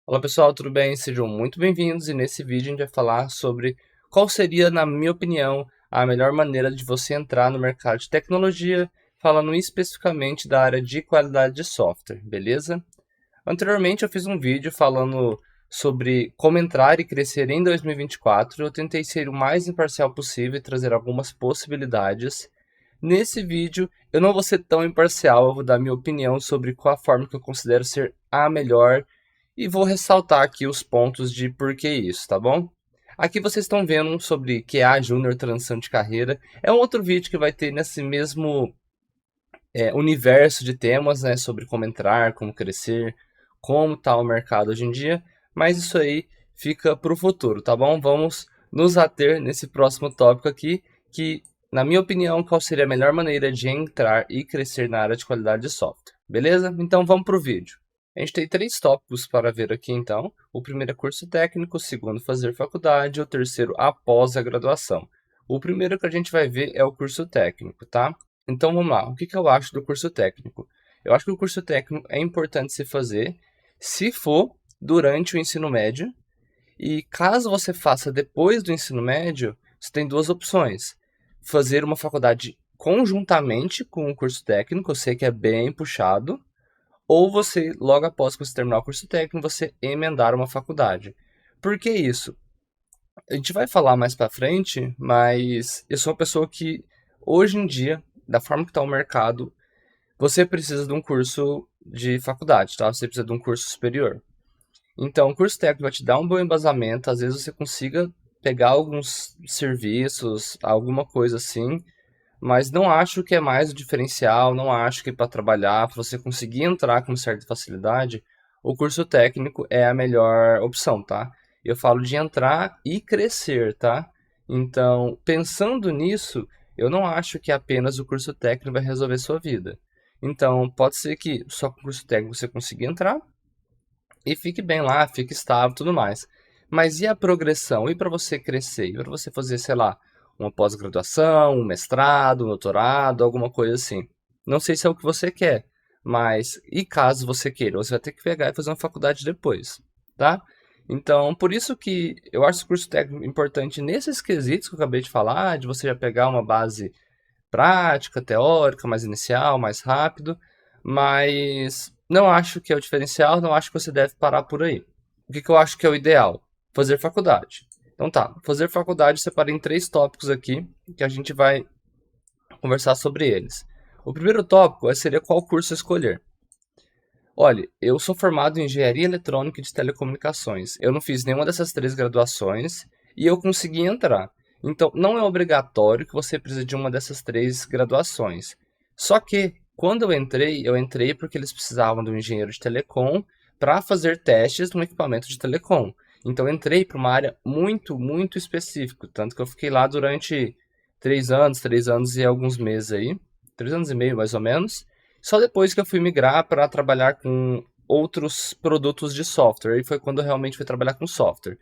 Olá pessoal, tudo bem? Sejam muito bem-vindos e nesse vídeo a gente vai falar sobre qual seria, na minha opinião, a melhor maneira de você entrar no mercado de tecnologia, falando especificamente da área de qualidade de software, beleza? Anteriormente eu fiz um vídeo falando sobre como entrar e crescer em 2024. Eu tentei ser o mais imparcial possível e trazer algumas possibilidades. Nesse vídeo eu não vou ser tão imparcial, eu vou dar minha opinião sobre qual a forma que eu considero ser a melhor e vou ressaltar aqui os pontos de por que isso, tá bom? Aqui vocês estão vendo sobre QA Júnior Transição de Carreira. É um outro vídeo que vai ter nesse mesmo universo de temas, né? Sobre como entrar, como crescer, como está o mercado hoje em dia. Mas isso aí fica para o futuro, tá bom? Vamos nos ater nesse próximo tópico aqui, que, na minha opinião, qual seria a melhor maneira de entrar e crescer na área de qualidade de software. Beleza? Então vamos para o vídeo. A gente tem três tópicos para ver aqui, então. O primeiro é curso técnico, o segundo fazer faculdade, e o terceiro após a graduação. O primeiro que a gente vai ver é o curso técnico, tá? Então vamos lá, o que eu acho do curso técnico? Eu acho que o curso técnico é importante se fazer se for durante o ensino médio, e caso você faça depois do ensino médio, você tem duas opções. Fazer uma faculdade conjuntamente com o curso técnico, eu sei que é bem puxado, ou você, logo após que você terminar o curso técnico, você emendar uma faculdade. Por que isso? A gente vai falar mais pra frente, mas eu sou uma pessoa que, hoje em dia, da forma que está o mercado, você precisa de um curso de faculdade, tá? Você precisa de um curso superior. Então, o curso técnico vai te dar um bom embasamento, às vezes você consiga pegar alguns serviços, alguma coisa assim, mas não acho que é mais o diferencial, não acho que para trabalhar, para você conseguir entrar com certa facilidade, o curso técnico é a melhor opção, tá? Eu falo de entrar e crescer, tá? Então, pensando nisso, eu não acho que apenas o curso técnico vai resolver sua vida. Então, pode ser que só com o curso técnico você consiga entrar e fique bem lá, fique estável e tudo mais. Mas e a progressão? E para você crescer? E para você fazer, sei lá, uma pós-graduação, um mestrado, um doutorado, alguma coisa assim? Não sei se é o que você quer, mas e caso você queira, você vai ter que pegar e fazer uma faculdade depois, tá? Então, por isso que eu acho esse curso técnico importante nesses quesitos que eu acabei de falar, de você já pegar uma base prática, teórica, mais inicial, mais rápido, mas não acho que é o diferencial, não acho que você deve parar por aí. O que eu acho que é o ideal? Fazer faculdade. Então tá, fazer faculdade eu separei em três tópicos aqui, que a gente vai conversar sobre eles. O primeiro tópico seria qual curso escolher. Olha, eu sou formado em Engenharia Eletrônica e de Telecomunicações. Eu não fiz nenhuma dessas três graduações e eu consegui entrar. Então, não é obrigatório que você precise de uma dessas três graduações. Só que, quando eu entrei porque eles precisavam de um engenheiro de telecom para fazer testes de um equipamento de telecom. Então, eu entrei para uma área muito, muito específica. Tanto que eu fiquei lá durante 3 anos e alguns meses aí. 3 anos e meio, mais ou menos. Só depois que eu fui migrar para trabalhar com outros produtos de software. E foi quando eu realmente fui trabalhar com software.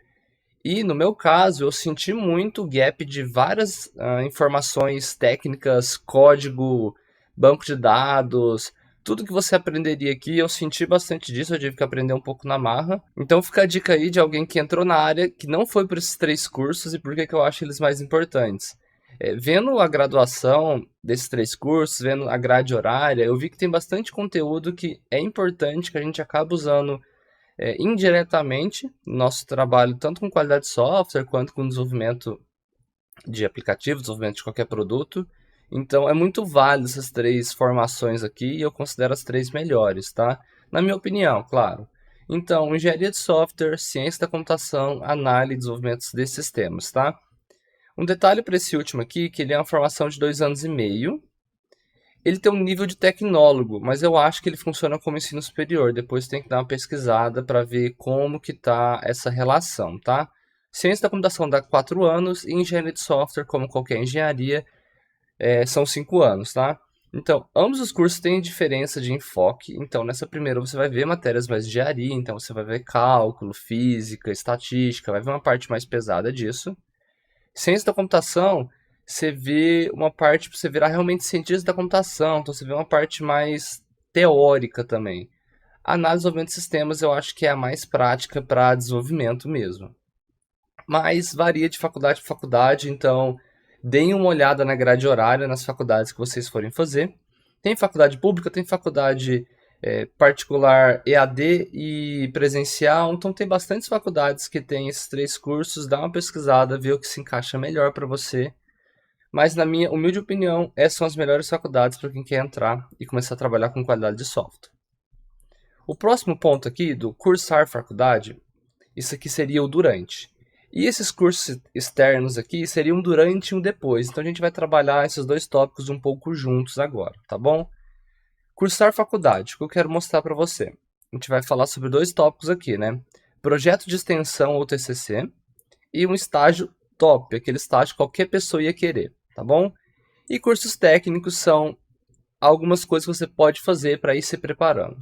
E no meu caso, eu senti muito o gap de várias informações técnicas, código, banco de dados, tudo que você aprenderia aqui, eu senti bastante disso, eu tive que aprender um pouco na marra. Então fica a dica aí de alguém que entrou na área, que não foi por esses três cursos e por que eu acho eles mais importantes. Vendo a graduação desses três cursos, vendo a grade horária, eu vi que tem bastante conteúdo que é importante, que a gente acaba usando indiretamente no nosso trabalho, tanto com qualidade de software, quanto com desenvolvimento de aplicativos, desenvolvimento de qualquer produto. Então é muito válido essas três formações aqui e eu considero as três melhores, tá? Na minha opinião, claro. Então, engenharia de software, ciência da computação, análise e desenvolvimento de sistemas, tá? Um detalhe para esse último aqui, que ele é uma formação de 2 anos e meio. Ele tem um nível de tecnólogo, mas eu acho que ele funciona como ensino superior. Depois tem que dar uma pesquisada para ver como que tá essa relação, tá? Ciência da computação dá 4 anos e engenharia de software, como qualquer engenharia, são 5 anos, tá? Então, ambos os cursos têm diferença de enfoque. Então, nessa primeira você vai ver matérias mais de engenharia, então você vai ver cálculo, física, estatística, vai ver uma parte mais pesada disso. Ciência da computação, você vê uma parte para você virar realmente cientista da computação, então você vê uma parte mais teórica também. A análise de desenvolvimento de sistemas eu acho que é a mais prática para desenvolvimento mesmo. Mas varia de faculdade para faculdade, então deem uma olhada na grade horária nas faculdades que vocês forem fazer. Tem faculdade pública, tem faculdade particular EAD e presencial, então tem bastantes faculdades que tem esses 3 cursos, dá uma pesquisada, vê o que se encaixa melhor para você. Mas na minha humilde opinião, essas são as melhores faculdades para quem quer entrar e começar a trabalhar com qualidade de software. O próximo ponto aqui do cursar faculdade, isso aqui seria o durante. E esses cursos externos aqui seriam durante e um depois. Então a gente vai trabalhar esses 2 tópicos um pouco juntos agora, tá bom? Cursar faculdade, o que eu quero mostrar para você. A gente vai falar sobre 2 tópicos aqui, né? Projeto de extensão ou TCC e um estágio top, aquele estágio que qualquer pessoa ia querer, tá bom? E cursos técnicos são algumas coisas que você pode fazer para ir se preparando.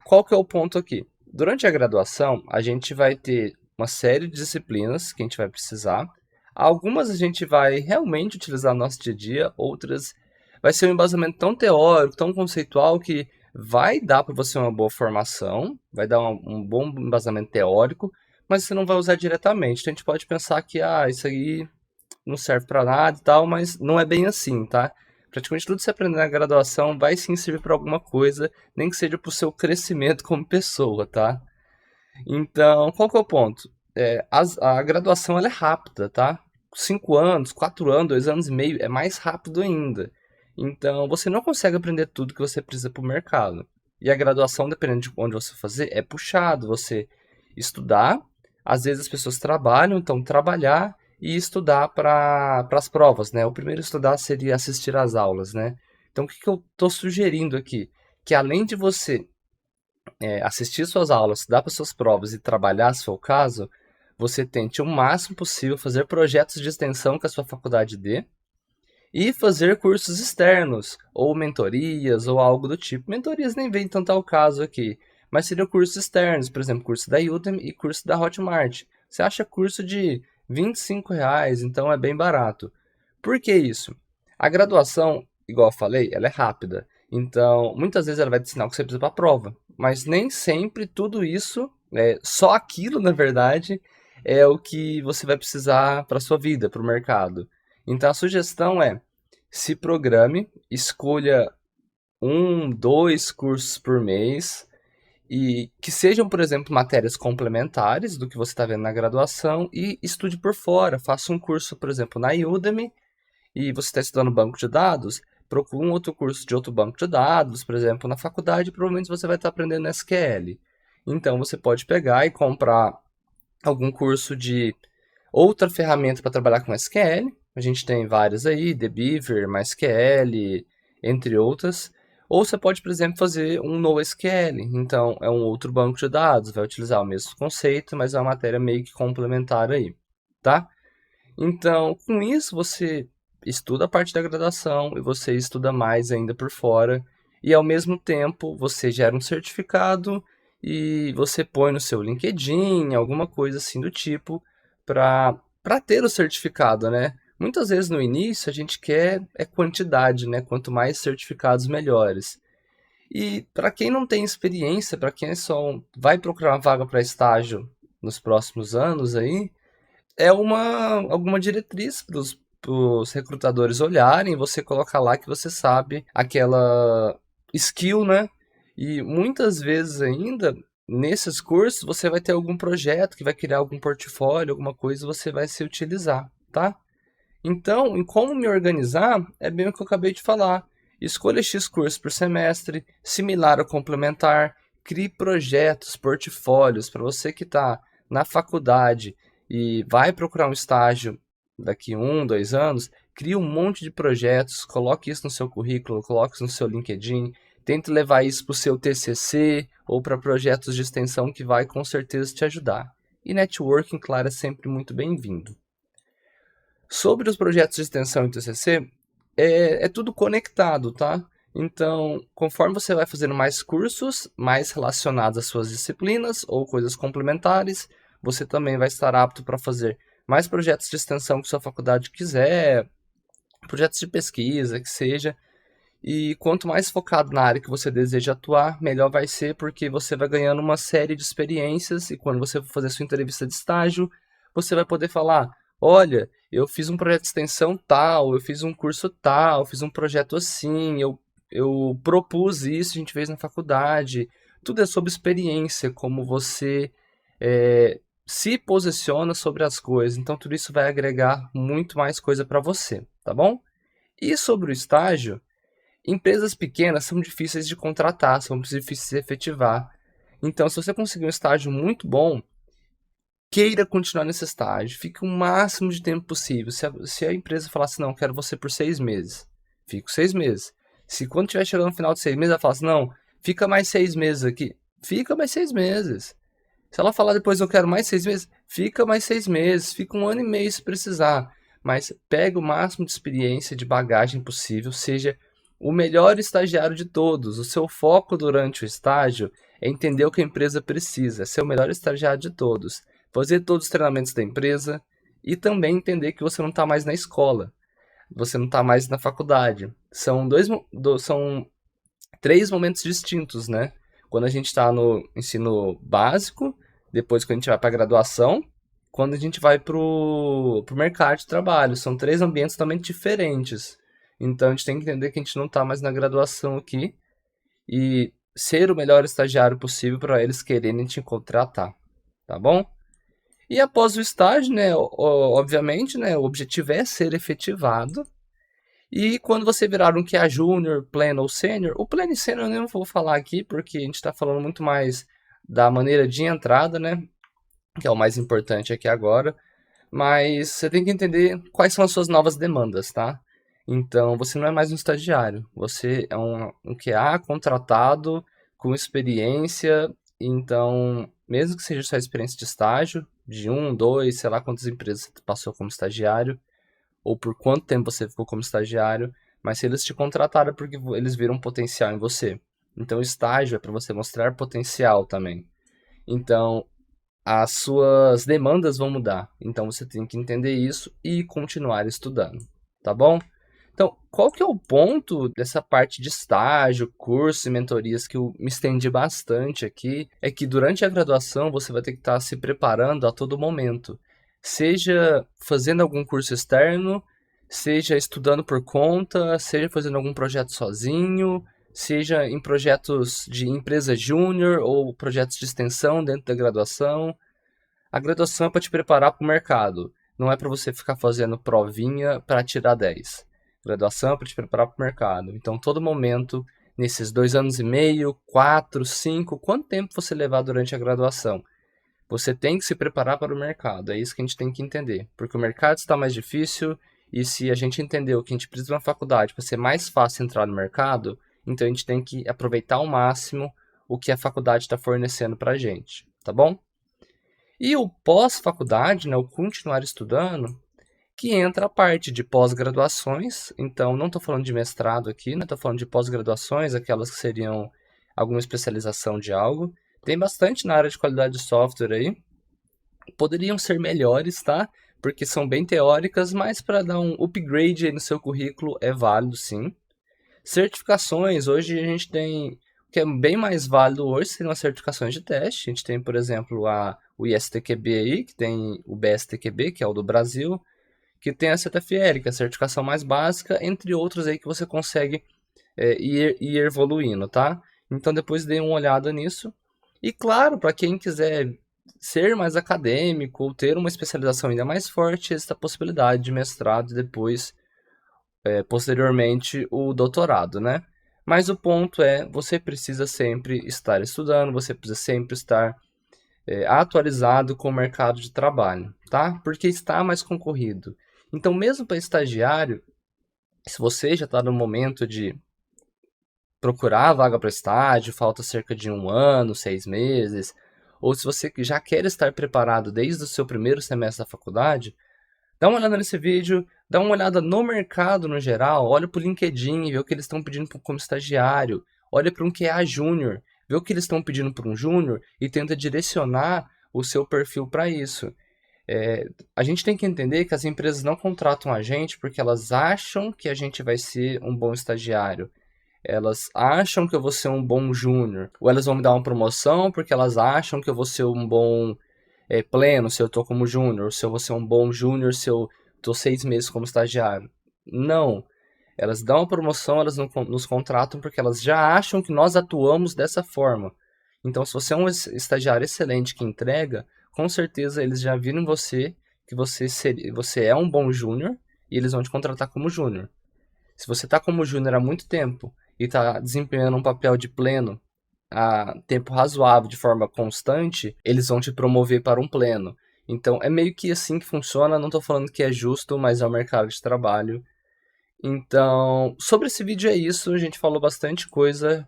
Qual que é o ponto aqui? Durante a graduação, a gente vai ter uma série de disciplinas que a gente vai precisar. Algumas a gente vai realmente utilizar no nosso dia a dia, outras vai ser um embasamento tão teórico, tão conceitual, que vai dar para você uma boa formação, vai dar um bom embasamento teórico, mas você não vai usar diretamente. Então a gente pode pensar que isso aí não serve para nada e tal, mas não é bem assim, tá? Praticamente tudo que você aprender na graduação vai sim servir para alguma coisa, nem que seja para o seu crescimento como pessoa, tá? Então, qual que é o ponto? A graduação ela é rápida, tá? 5 anos, 4 anos, 2 anos e meio é mais rápido ainda. Então, você não consegue aprender tudo que você precisa para o mercado. E a graduação, dependendo de onde você fazer, é puxado. Você estudar, às vezes as pessoas trabalham, então trabalhar e estudar para as provas, né? O primeiro estudar seria assistir às aulas, né? Então, o que eu estou sugerindo aqui? Que além de você assistir suas aulas, estudar para suas provas e trabalhar, se for o caso, você tente o máximo possível fazer projetos de extensão que a sua faculdade dê e fazer cursos externos, ou mentorias, ou algo do tipo. Mentorias nem vem tanto ao caso aqui, mas seriam cursos externos, por exemplo, curso da Udemy e curso da Hotmart. Você acha curso de R$ 25, então é bem barato. Por que isso? A graduação, igual eu falei, ela é rápida. Então, muitas vezes ela vai te ensinar o que você precisa para a prova, mas nem sempre tudo isso, só aquilo, na verdade, é o que você vai precisar para a sua vida, para o mercado. Então, a sugestão é, se programe, escolha 1, 2 cursos por mês, e que sejam, por exemplo, matérias complementares do que você está vendo na graduação, e estude por fora. Faça um curso, por exemplo, na Udemy, e você está estudando banco de dados, procure um outro curso de outro banco de dados, por exemplo, na faculdade, provavelmente você vai estar aprendendo SQL. Então, você pode pegar e comprar algum curso de outra ferramenta para trabalhar com SQL. A gente tem várias aí, DBeaver, MySQL, entre outras. Ou você pode, por exemplo, fazer um NoSQL. Então, é um outro banco de dados, vai utilizar o mesmo conceito, mas é uma matéria meio que complementar aí, tá? Então, com isso, você estuda a parte da graduação e você estuda mais ainda por fora. E, ao mesmo tempo, você gera um certificado e você põe no seu LinkedIn, alguma coisa assim do tipo, para ter o certificado, né? Muitas vezes no início a gente quer quantidade, né? Quanto mais certificados, melhores. E para quem não tem experiência, para quem só vai procurar uma vaga para estágio nos próximos anos aí, é alguma diretriz para os recrutadores olharem, você colocar lá que você sabe aquela skill, né? E muitas vezes ainda, nesses cursos, você vai ter algum projeto que vai criar algum portfólio, alguma coisa, você vai se utilizar, tá? Então, em como me organizar, é bem o que eu acabei de falar. Escolha X cursos por semestre, similar ou complementar, crie projetos, portfólios para você que está na faculdade e vai procurar um estágio daqui 1, 2 anos, crie um monte de projetos, coloque isso no seu currículo, coloque isso no seu LinkedIn, tente levar isso para o seu TCC ou para projetos de extensão que vai com certeza te ajudar. E networking, claro, é sempre muito bem-vindo. Sobre os projetos de extensão e TCC, é tudo conectado, tá? Então, conforme você vai fazendo mais cursos, mais relacionados às suas disciplinas ou coisas complementares, você também vai estar apto para fazer mais projetos de extensão que sua faculdade quiser, projetos de pesquisa, que seja. E quanto mais focado na área que você deseja atuar, melhor vai ser, porque você vai ganhando uma série de experiências e quando você for fazer sua entrevista de estágio, você vai poder falar: olha, eu fiz um projeto de extensão tal, eu fiz um curso tal, eu fiz um projeto assim, eu propus isso, a gente fez na faculdade. Tudo é sobre experiência, como você se posiciona sobre as coisas. Então, tudo isso vai agregar muito mais coisa para você, tá bom? E sobre o estágio, empresas pequenas são difíceis de contratar, são difíceis de efetivar. Então, se você conseguir um estágio muito bom, queira continuar nesse estágio, fique o máximo de tempo possível. Se a empresa falar assim, não, quero você por 6 meses, fico 6 meses. Se quando estiver chegando no final de 6 meses, ela fala assim, não, fica mais 6 meses aqui, fica mais 6 meses. Se ela falar depois, eu quero mais 6 meses, fica mais 6 meses, fica 1 ano e meio se precisar. Mas pega o máximo de experiência, de bagagem possível, seja o melhor estagiário de todos. O seu foco durante o estágio é entender o que a empresa precisa, é ser o melhor estagiário de todos. Fazer todos os treinamentos da empresa e também entender que você não está mais na escola, você não está mais na faculdade. São 3 momentos distintos, né? Quando a gente está no ensino básico, depois quando a gente vai para a graduação, quando a gente vai para o mercado de trabalho. São 3 ambientes totalmente diferentes. Então a gente tem que entender que a gente não está mais na graduação aqui e ser o melhor estagiário possível para eles quererem te contratar, tá bom? E após o estágio, né, obviamente, né, o objetivo é ser efetivado. E quando você virar um QA Júnior, Pleno ou Sênior, o Pleno e Sênior eu nem vou falar aqui, porque a gente está falando muito mais da maneira de entrada, né, que é o mais importante aqui agora. Mas você tem que entender quais são as suas novas demandas, tá? Então, você não é mais um estagiário, você é um QA contratado, com experiência. Então, mesmo que seja só experiência de estágio, de 1, 2, sei lá quantas empresas você passou como estagiário, ou por quanto tempo você ficou como estagiário, mas se eles te contrataram é porque eles viram potencial em você. Então, o estágio é para você mostrar potencial também. Então, as suas demandas vão mudar. Então você tem que entender isso e continuar estudando, tá bom? Então, qual que é o ponto dessa parte de estágio, curso e mentorias que eu me estendi bastante aqui? É que durante a graduação você vai ter que estar se preparando a todo momento. Seja fazendo algum curso externo, seja estudando por conta, seja fazendo algum projeto sozinho, seja em projetos de empresa júnior ou projetos de extensão dentro da graduação. A graduação é para te preparar para o mercado, não é para você ficar fazendo provinha para tirar 10. Graduação é para te preparar para o mercado. Então, todo momento, nesses 2 anos e meio, 4, 5, quanto tempo você levar durante a graduação? Você tem que se preparar para o mercado, é isso que a gente tem que entender. Porque o mercado está mais difícil e se a gente entender o que a gente precisa na faculdade para ser mais fácil entrar no mercado, então a gente tem que aproveitar ao máximo o que a faculdade está fornecendo para a gente, tá bom? E o pós-faculdade, né, o continuar estudando, que entra a parte de pós-graduações. Então, não estou falando de mestrado aqui, né? Estou falando de pós-graduações, aquelas que seriam alguma especialização de algo. Tem bastante na área de qualidade de software aí. Poderiam ser melhores, tá? Porque são bem teóricas, mas para dar um upgrade aí no seu currículo é válido, sim. Certificações, hoje a gente tem, o que é bem mais válido hoje, seriam as certificações de teste. A gente tem, por exemplo, o ISTQB aí, que tem o BSTQB, que é o do Brasil, que tem a CTFL, que é a certificação mais básica, entre outros aí que você consegue ir evoluindo, tá? Então depois dê uma olhada nisso. E claro, para quem quiser ser mais acadêmico ou ter uma especialização ainda mais forte, existe a possibilidade de mestrado e depois, posteriormente, o doutorado, né? Mas o ponto é, você precisa sempre estar estudando, você precisa sempre estar atualizado com o mercado de trabalho, tá? Porque está mais concorrido. Então, mesmo para estagiário, se você já está no momento de procurar a vaga para estágio, falta cerca de 1 ano, 6 meses, ou se você já quer estar preparado desde o seu primeiro semestre da faculdade, dá uma olhada nesse vídeo, dá uma olhada no mercado no geral, olha para o LinkedIn, vê o que eles estão pedindo como estagiário, olha para um QA Júnior, vê o que eles estão pedindo para um Júnior e tenta direcionar o seu perfil para isso. A gente tem que entender que as empresas não contratam a gente porque elas acham que a gente vai ser um bom estagiário. Elas acham que eu vou ser um bom júnior, ou elas vão me dar uma promoção porque elas acham que eu vou ser um bom pleno se eu tô como júnior, se eu vou ser um bom júnior se eu tô 6 meses como estagiário. Não. Elas dão a promoção, elas nos contratam porque elas já acham que nós atuamos dessa forma. Então, se você é um estagiário excelente que entrega, com certeza eles já viram em você que você é um bom júnior e eles vão te contratar como júnior. Se você está como júnior há muito tempo e está desempenhando um papel de pleno a tempo razoável, de forma constante, eles vão te promover para um pleno. Então, é meio que assim que funciona. Não estou falando que é justo, mas é o mercado de trabalho. Então, sobre esse vídeo é isso. A gente falou bastante coisa.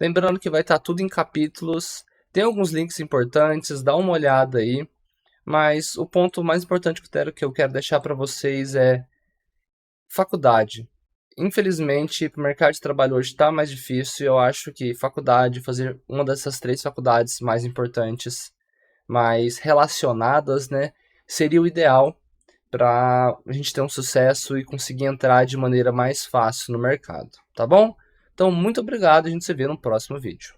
Lembrando que vai estar tudo em capítulos. Tem alguns links importantes, dá uma olhada aí. Mas o ponto mais importante que eu quero deixar para vocês é faculdade. Infelizmente, o mercado de trabalho hoje está mais difícil. Eu acho que faculdade, fazer uma dessas 3 faculdades mais importantes, mais relacionadas, né, seria o ideal para a gente ter um sucesso e conseguir entrar de maneira mais fácil no mercado, tá bom? Então, muito obrigado, a gente se vê no próximo vídeo.